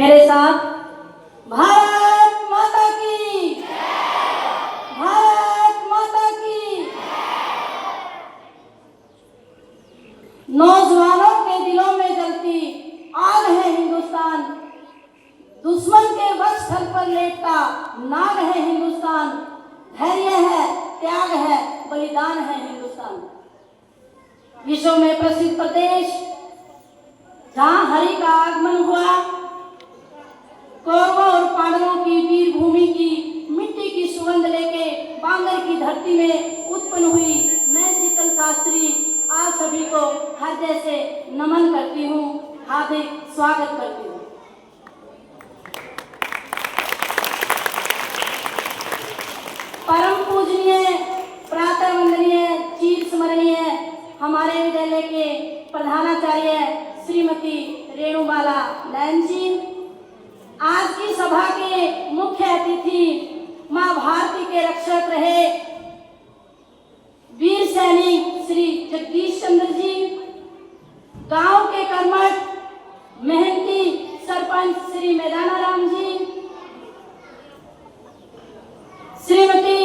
मेरे साथ भारत माता की, भारत माता की। नौजवानों के दिलों में जलती आग है हिंदुस्तान, दुश्मन के वक्षस्थल पर लेटता नाग है हिंदुस्तान। धैर्य है, त्याग है, बलिदान है हिंदुस्तान। विश्व में प्रसिद्ध प्रदेश जहां हरि का आगमन हुआ, कौरवों और पांडवों की वीर भूमि की मिट्टी की सुगंध लेके बांगर की धरती में उत्पन्न हुई मैं शीतल शास्त्री आप सभी को हृदय से नमन करती हूँ, हार्दिक स्वागत करती हूँ। परम पूजनीय, प्रातः वंदनीय, चिर स्मरणीय हमारे विद्यालय के प्रधानाचार्य श्रीमती रेणुबाला नयन जी, आज की सभा के मुख्य अतिथि मां भारती के रक्षक रहे वीर सैनिक श्री जगदीश चंद्र जी, गांव के कर्मठ मेहनती सरपंच श्री मैदाना राम जी, श्रीमती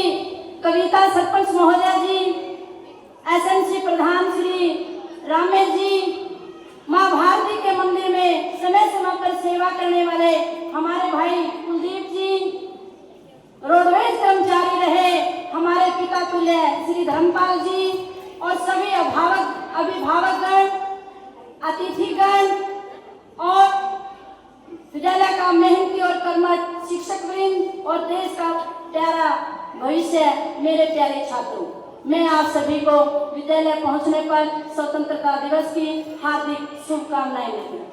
कविता सरपंच महोदया जी, एसएमसी प्रधान श्री रामेश जी, मां भारती के मंदिर में समय समय पर सेवा करने वाले हमारे भाई कुलदीप जी, रोडवेज कर्मचारी रहे हमारे पिता तुल्य श्री धर्मपाल जी और सभी अभिभावकगण, अतिथिगण और विद्यालय का मेहनती और कर्मठ शिक्षक वृंद और देश का प्यारा भविष्य मेरे प्यारे छात्रों, मैं आप सभी को विद्यालय पहुंचने पर स्वतंत्रता दिवस की हार्दिक शुभकामनाएं देती हूँ।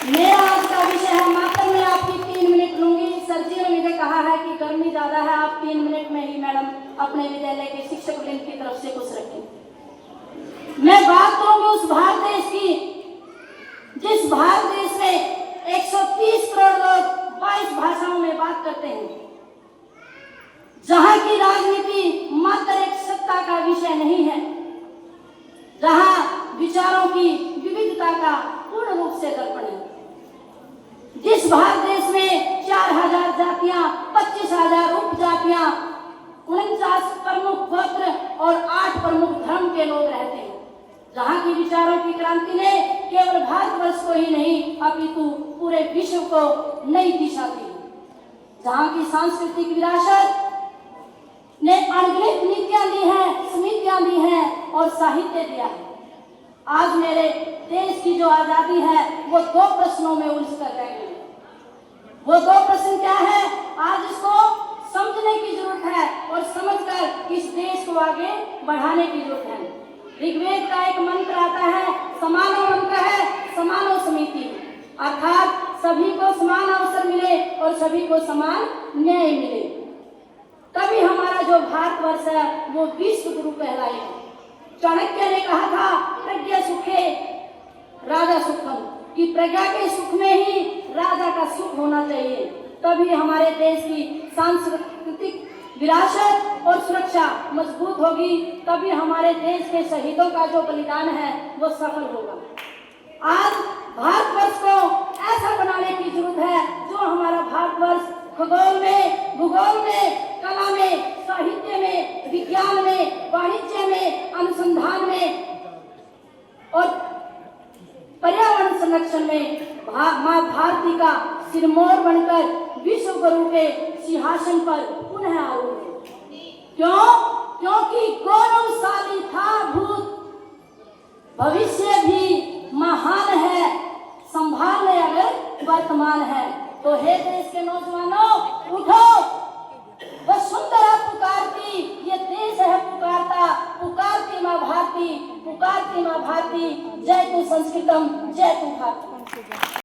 मेरा आज का विषय है, मात्र मैं आपकी 3 मिनट लूंगी। सर जी ने मुझे कहा है कि गर्मी ज्यादा है, आप 3 मिनट में ही मैडम अपने विद्यालय के शिक्षक वृंद की तरफ से कुछ रखें। मैं बात करूंगी उस भारत देश की जिस भारत देश में 130 करोड़ लोग 22 भाषाओं में बात करते हैं, जहां की राजनीति मात्र एक सत्ता का विषय नहीं है, जहां विचारों की विविधता का पूर्ण रूप से दर्पण है, जिस भारत देश में 4000 जातियां, 25,000 उपजातियां, 49 प्रमुख गोत्र और 8 प्रमुख धर्म के लोग रहते हैं, जहां की विचारों की क्रांति ने केवल भारतवर्ष को ही नहीं अपितु पूरे विश्व को नई दिशा दी, जहां की सांस्कृतिक विरासत ने अनगिनत नीतियां दी हैं, समितियां दी हैं और साहित्य दिया है। आज मेरे देश की जो आजादी है वो 2 प्रश्नों में उलझ कर रह गई। वो 2 प्रश्न क्या है, आज इसको समझने की जरूरत है और समझकर इस देश को आगे बढ़ाने की जरूरत है। ऋग्वेद का एक मंत्र आता है, समानो मंत्र है, समानो समिति, अर्थात सभी को समान अवसर मिले और सभी को समान न्याय मिले, तभी हमारा जो भारतवर्ष है वो विश्व गुरु कहलाएगा। चाणक्य ने कहा था, प्रज्ञा सुखे राजा सुखम, कि प्रज्ञा के सुख में ही राजा का सुख होना चाहिए, तभी हमारे देश की सांस्कृतिक विरासत और सुरक्षा मजबूत होगी, तभी हमारे देश के शहीदों का जो बलिदान है वो सफल होगा। आज भारतवर्ष को ऐसा बनाने की जरूरत है जो हमारा भारतवर्ष खगोल में, भूगोल में, कला में, साहित्य में, विज्ञान में, वाणिज्य में, अनुसंधान में और पर्यावरण संरक्षण में मां भारती का सिरमौर बनकर विश्व गुरु के सिंहासन पर पुनः आरूढ़ है। क्यों? क्योंकि गौरवशाली था भूत, भविष्य भी महान है, संभालने अगर वर्तमान है। तो हे देश के नौजवानों, उठो, वसुंधरा पुकारती, ये देश है पुकारता, पुकारती मां भारती, पुकारती मां भारती, जय तु संस्कृतम, जय तु भारती।